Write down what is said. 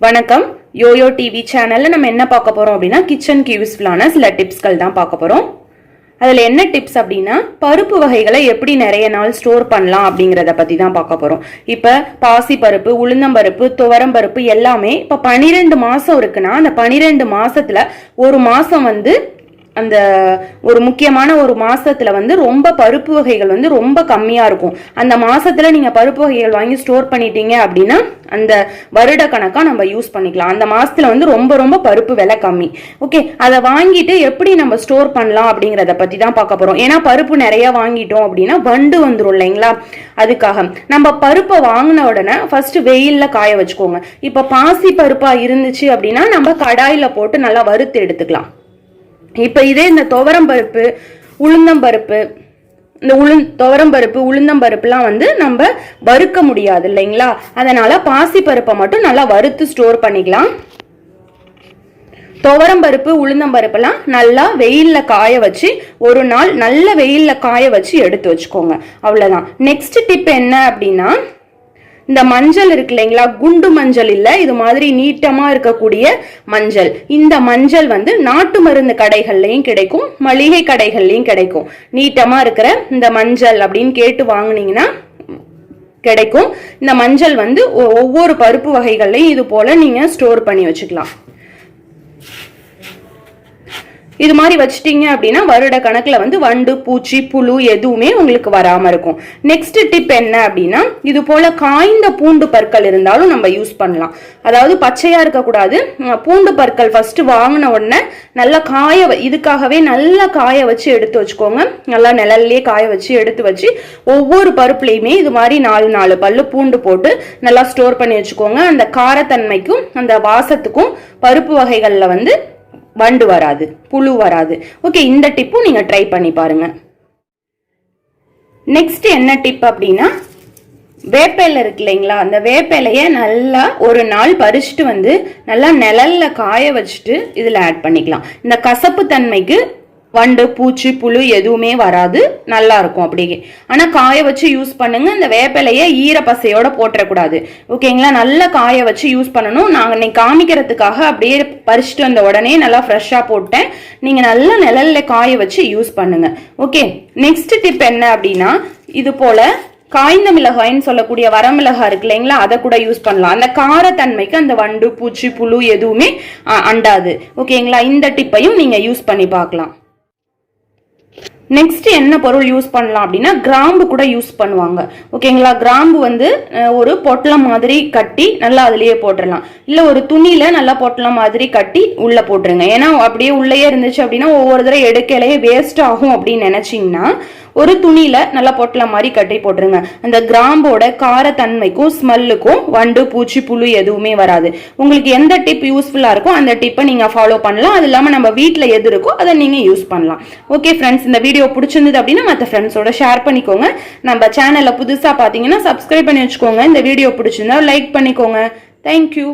வணக்கம். YoYo TV சேனல்ல நம்ம என்ன பார்க்க போறோம் அப்படின்னா கிச்சனுக்கு யூஸ்ஃபுல்லான சில டிப்ஸ்கள் தான் பார்க்க போறோம். அதுல என்ன டிப்ஸ் அப்படின்னா பருப்பு வகைகளை எப்படி நிறைய நாள் ஸ்டோர் பண்ணலாம் அப்படிங்கறத பத்தி தான் பார்க்க போறோம். இப்ப பாசி பருப்பு, உளுந்தம்பருப்பு, துவரம் பருப்பு எல்லாமே இப்ப 12 மாசம் இருக்குன்னா அந்த 12 மாசத்துல ஒரு மாசம் அந்த ஒரு முக்கியமான ஒரு மாசத்துல ரொம்ப பருப்பு வகைகள் ரொம்ப கம்மியா இருக்கும். அந்த மாசத்துல நீங்க பருப்பு வகைகள் வாங்கி ஸ்டோர் பண்ணிட்டீங்க அப்படின்னா அந்த வருட கணக்கா நம்ம யூஸ் பண்ணிக்கலாம். அந்த மாசத்துல ரொம்ப ரொம்ப பருப்பு விலை கம்மி. ஓகே, அதை வாங்கிட்டு எப்படி நம்ம ஸ்டோர் பண்ணலாம் அப்படிங்கறத பத்தி தான் பார்க்க போறோம். ஏன்னா பருப்பு நிறைய வாங்கிட்டோம் அப்படின்னா வண்டு வந்துடும் இல்லைங்களா? அதுக்காக நம்ம பருப்பை வாங்கின உடனே ஃபர்ஸ்ட் வெயில்ல காய வச்சுக்கோங்க. இப்ப பாசி பருப்பா இருந்துச்சு அப்படின்னா நம்ம கடாயில போட்டு நல்லா வறுத்து எடுத்துக்கலாம். இப்ப இதே இந்த துவரம் பருப்பு, உளுந்தம்பருப்பு, துவரம் பருப்பு, உளுந்தம்பருப்புலாம் நம்ம வறுக்க முடியாது இல்லைங்களா? அதனால பாசி பருப்பை மட்டும் நல்லா வறுத்து ஸ்டோர் பண்ணிக்கலாம். துவரம் பருப்பு, உளுந்தம்பருப்புலாம் நல்லா வெயில்ல காய வச்சு ஒரு நாள் நல்ல வெயில்ல காய வச்சு எடுத்து வச்சுக்கோங்க. அவ்வளவுதான். நெக்ஸ்ட் டிப் என்ன அப்படின்னா, இந்த மஞ்சள் இருக்கு இல்லைங்களா? குண்டு மஞ்சள் இல்ல, இது மாதிரி நீட்டமா இருக்கக்கூடிய மஞ்சள். இந்த மஞ்சள் நாட்டு மருந்து கடைகள்லயும் கிடைக்கும், மளிகை கடைகள்லயும் கிடைக்கும். நீட்டமா இருக்கிற இந்த மஞ்சள் அப்படின்னு கேட்டு வாங்குனீங்கன்னா கிடைக்கும். இந்த மஞ்சள் ஒவ்வொரு பருப்பு வகைகள்லயும் இது போல நீங்க ஸ்டோர் பண்ணி வச்சுக்கலாம். இது மாதிரி வச்சிட்டீங்க அப்படின்னா வருட கணக்குல வண்டு, பூச்சி, புழு எதுவுமே உங்களுக்கு வராம இருக்கும். நெக்ஸ்ட் டிப் என்ன அப்படின்னா, இது போல காய்ந்த பூண்டு பற்கள் இருந்தாலும் நம்ம யூஸ் பண்ணலாம். அதாவது பச்சையா இருக்கக்கூடாது. பூண்டு பற்கள் ஃபர்ஸ்ட் வாங்கின உடனே நல்லா இதுக்காகவே நல்லா காய வச்சு எடுத்து வச்சுக்கோங்க. நல்லா நிழல்லே காய வச்சு எடுத்து வச்சு ஒவ்வொரு பருப்புலையுமே இது மாதிரி 4 பல்லு பூண்டு போட்டு நல்லா ஸ்டோர் பண்ணி வச்சுக்கோங்க. அந்த காரத்தன்மைக்கும் அந்த வாசத்துக்கும் பருப்பு வகைகள்ல வண்டு வராது, புழு வராது. ஓகே, இந்த டிப்பும் நீங்க ட்ரை பண்ணி பாருங்க. நெக்ஸ்ட் என்ன டிப் அப்படின்னா, வேப்பிலை இருக்கு இல்லைங்களா? அந்த வேப்பிலைய நல்லா ஒரு நாள் பறிச்சுட்டு நல்லா நிழல்ல காய வச்சுட்டு இதுல ஆட் பண்ணிக்கலாம். இந்த கசப்பு தன்மைக்கு வண்டு, பூச்சி, புழு எதுவுமே வராது, நல்லா இருக்கும் அப்படியே. ஆனா காய வச்சு யூஸ் பண்ணுங்க. இந்த வேப்பிலைய ஈரப்பசையோட போட்டுறக்கூடாது. ஓகேங்களா? நல்லா காய வச்சு யூஸ் பண்ணணும். நாங்க இன்னைக்கு காமிக்கிறதுக்காக அப்படியே பறிச்சுட்டு வந்த உடனே நல்லா ஃப்ரெஷ்ஷா போட்டேன். நீங்க நல்லா நிழல்ல காய வச்சு யூஸ் பண்ணுங்க. ஓகே, நெக்ஸ்ட் டிப் என்ன அப்படின்னா, இது போல காய்ந்த மிளகாய்ன்னு சொல்லக்கூடிய வரமிளகாய் இருக்கு இல்லைங்களா? அதை கூட யூஸ் பண்ணலாம். அந்த காரத்தன்மைக்கு அந்த வண்டு, பூச்சி, புழு எதுவுமே அண்டாது. ஓகேங்களா? இந்த டிப்பையும் நீங்க யூஸ் பண்ணி பார்க்கலாம். நெக்ஸ்ட் என்ன பொருள் யூஸ் பண்ணலாம் அப்படின்னா, கிராம்பு கூட யூஸ் பண்ணுவாங்க. ஓகேங்களா? கிராம்பு ஒரு பொட்டலம் மாதிரி கட்டி நல்லா அதுலயே போட்டுடலாம். இல்ல ஒரு துணியில நல்லா பொட்டலம் மாதிரி கட்டி உள்ள போட்டுருங்க. ஏன்னா அப்படியே உள்ளேயே இருந்துச்சு அப்படின்னா ஒவ்வொரு தடவை எடுக்கலையே வேஸ்ட் ஆகும் அப்படின்னு நினைச்சீங்கன்னா ஒரு துணியில நல்லா பொட்டலம் மாதிரி கட்டி போட்டுருங்க. அந்த கிராம்போட காரத்தன்மைக்கும் ஸ்மெல்லுக்கும் வண்டு, பூச்சி, புழு எதுவுமே வராது. உங்களுக்கு எந்த டிப் யூஸ்ஃபுல்லா இருக்கோ அந்த டிப்பை நீங்க ஃபாலோ பண்ணலாம். அது இல்லாம நம்ம வீட்டுல எது இருக்கோ அதை நீங்க யூஸ் பண்ணலாம். ஓகே ஃப்ரெண்ட்ஸ், இந்த வீடியோ பிடிச்சிருந்தது அப்படின்னா மற்ற ஃப்ரெண்ட்ஸோட ஷேர் பண்ணிக்கோங்க. நம்ம சேனல்ல புதுசா பாத்தீங்கன்னா சப்ஸ்கிரைப் பண்ணி வச்சுக்கோங்க. இந்த வீடியோ பிடிச்சிருந்தா லைக் பண்ணிக்கோங்க. தேங்க்யூ.